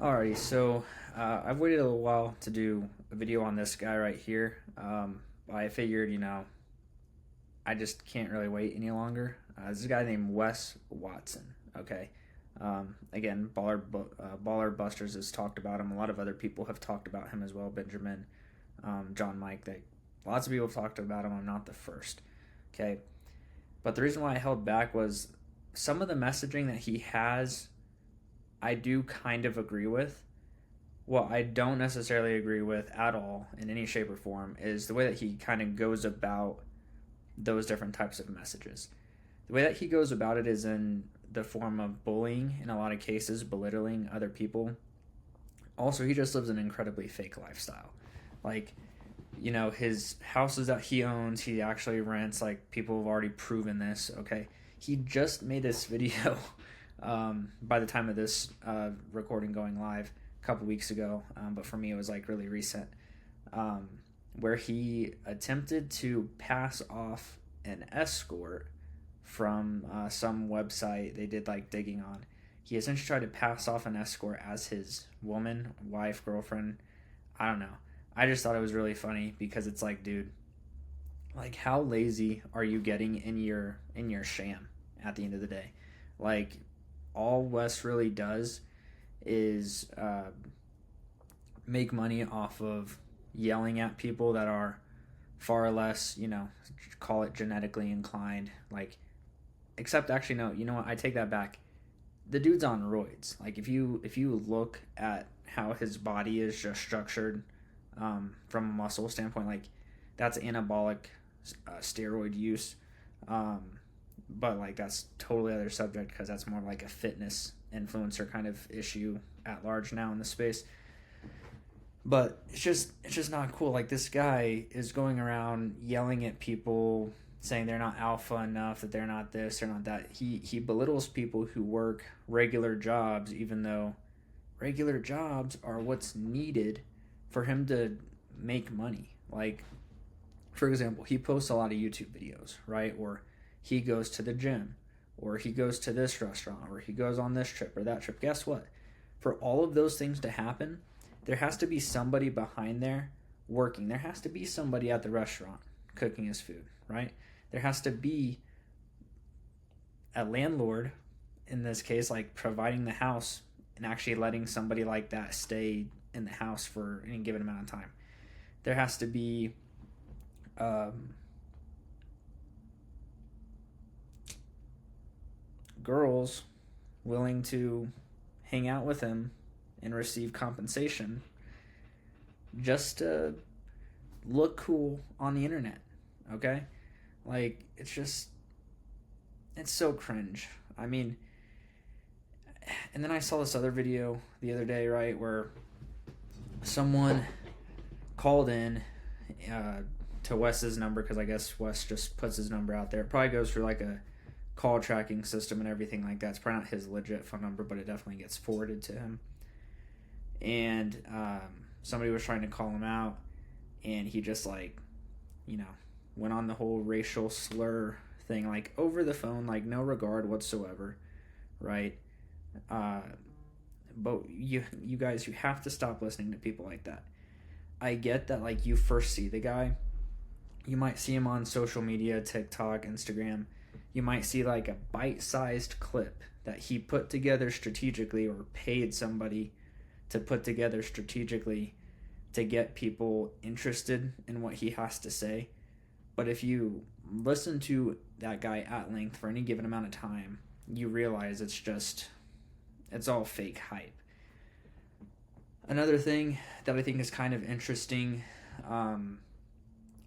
Alrighty, so I've waited a little while to do a video on this guy right here. I figured, I just can't really wait any longer. This is a guy named Wes Watson. Okay, again, Baller Busters has talked about him. A lot of other people have talked about him as well. Benjamin, John Mike. Lots of people have talked about him. I'm not the first. Okay, but the reason why I held back was some of the messaging that he has I do kind of agree with. What I don't necessarily agree with at all in any shape or form is the way that he kind of goes about those different types of messages. The way that he goes about it is in the form of bullying in a lot of cases, belittling other people. Also, he just lives an incredibly fake lifestyle. Like, his houses that he owns, he actually rents. Like, people have already proven this, okay? He just made this video by the time of this recording going live a couple weeks ago, but for me it was like really recent, um, where he attempted to pass off an escort from some website they did like digging on. He essentially tried to pass off an escort as his woman, wife, girlfriend. I don't know. I just thought it was really funny because it's like, dude, like how lazy are you getting in your sham at the end of the day? Like all Wes really does is make money off of yelling at people that are far less, call it genetically inclined. Like, except actually, no, you know what? I take that back. The dude's on roids. Like, if you look at how his body is just structured from a muscle standpoint, like that's anabolic steroid use. Um, but like that's totally other subject because that's more like a fitness influencer kind of issue at large now in the space. But it's just not cool. Like this guy is going around yelling at people, saying they're not alpha enough, that they're not this, they're not that. He belittles people who work regular jobs, even though regular jobs are what's needed for him to make money. Like, for example, he posts a lot of YouTube videos, right? Or he goes to the gym, or he goes to this restaurant, or he goes on this trip or that trip. Guess what? For all of those things to happen, there has to be somebody behind there working. There has to be somebody at the restaurant cooking his food, right? There has to be a landlord, in this case, like providing the house and actually letting somebody like that stay in the house for any given amount of time. There has to be um, girls willing to hang out with him and receive compensation just to look cool on the internet. Okay? Like, it's so cringe. I mean, and then I saw this other video the other day, right, where someone called in uh, to Wes's number because I guess Wes just puts his number out there. It probably goes through like a call tracking system and everything like that. It's probably not his legit phone number, but it definitely gets forwarded to him. And somebody was trying to call him out, and he just like, you know, went on the whole racial slur thing, like over the phone, like no regard whatsoever, right? Uh, but you guys, you have to stop listening to people like that. I get that, like you first see the guy, you might see him on social media, TikTok, Instagram. You might see like a bite-sized clip that he put together strategically or paid somebody to put together strategically to get people interested in what he has to say. But if you listen to that guy at length for any given amount of time, you realize it's all fake hype. Another thing that I think is kind of interesting,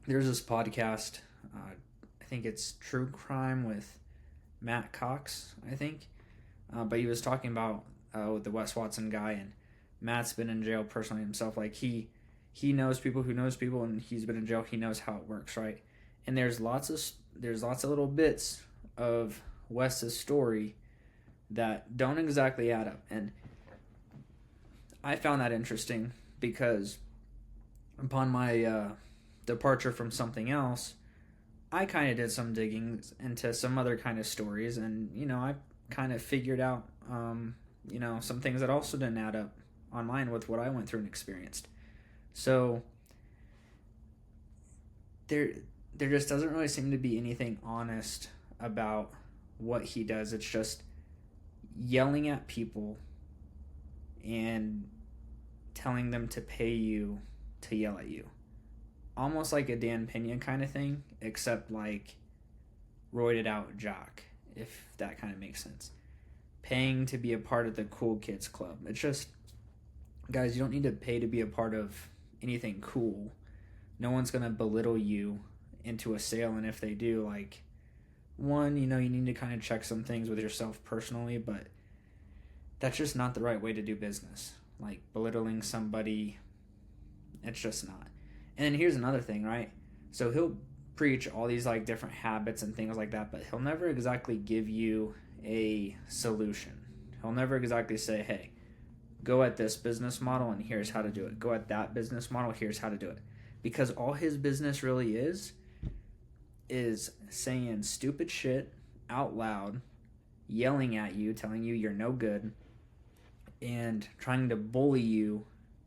there's this podcast, I think it's True Crime with Matt Cox, I think. But he was talking about with the Wes Watson guy, and Matt's been in jail personally himself. Like he knows people who knows people, and he's been in jail. He knows how it works, right? And there's lots of little bits of Wes's story that don't exactly add up, and I found that interesting because upon my departure from something else, I kind of did some digging into some other kind of stories, and I kind of figured out some things that also didn't add up online with what I went through and experienced. So there just doesn't really seem to be anything honest about what he does. It's just yelling at people and telling them to pay you to yell at you. Almost like a Dan Pena kind of thing, except like roided out jock, if that kind of makes sense. Paying to be a part of the cool kids club. It's just, guys, you don't need to pay to be a part of anything cool. No one's going to belittle you into a sale, and if they do, like, one, you need to kind of check some things with yourself personally, but that's just not the right way to do business. Like, belittling somebody, it's just not. And then here's another thing, right? So he'll preach all these like different habits and things like that, but he'll never exactly give you a solution. He'll never exactly say, hey, go at this business model and here's how to do it. Go at that business model, here's how to do it. Because all his business really is saying stupid shit out loud, yelling at you, telling you you're no good, and trying to bully you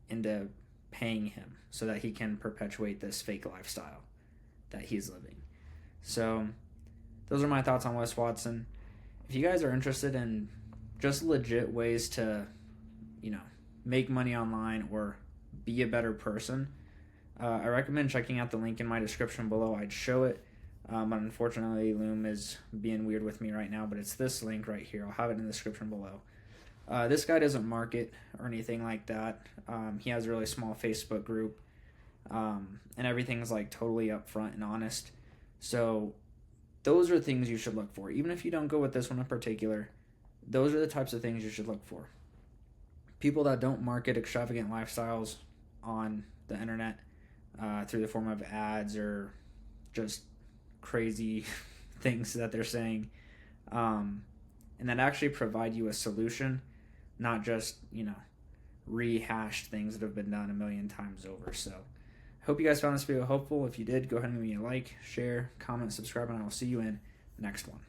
into paying him so that he can perpetuate this fake lifestyle that he's living. So those are my thoughts on Wes Watson. If you guys are interested in just legit ways to, make money online or be a better person, I recommend checking out the link in my description below. I'd show it, but unfortunately Loom is being weird with me right now, but it's this link right here. I'll have it in the description below. This guy doesn't market or anything like that. He has a really small Facebook group, and everything's like totally upfront and honest. So those are things you should look for. Even if you don't go with this one in particular, those are the types of things you should look for. People that don't market extravagant lifestyles on the internet through the form of ads or just crazy things that they're saying, and that actually provide you a solution, not just, rehashed things that have been done a million times over. So I hope you guys found this video helpful. If you did, go ahead and give me a like, share, comment, subscribe, and I will see you in the next one.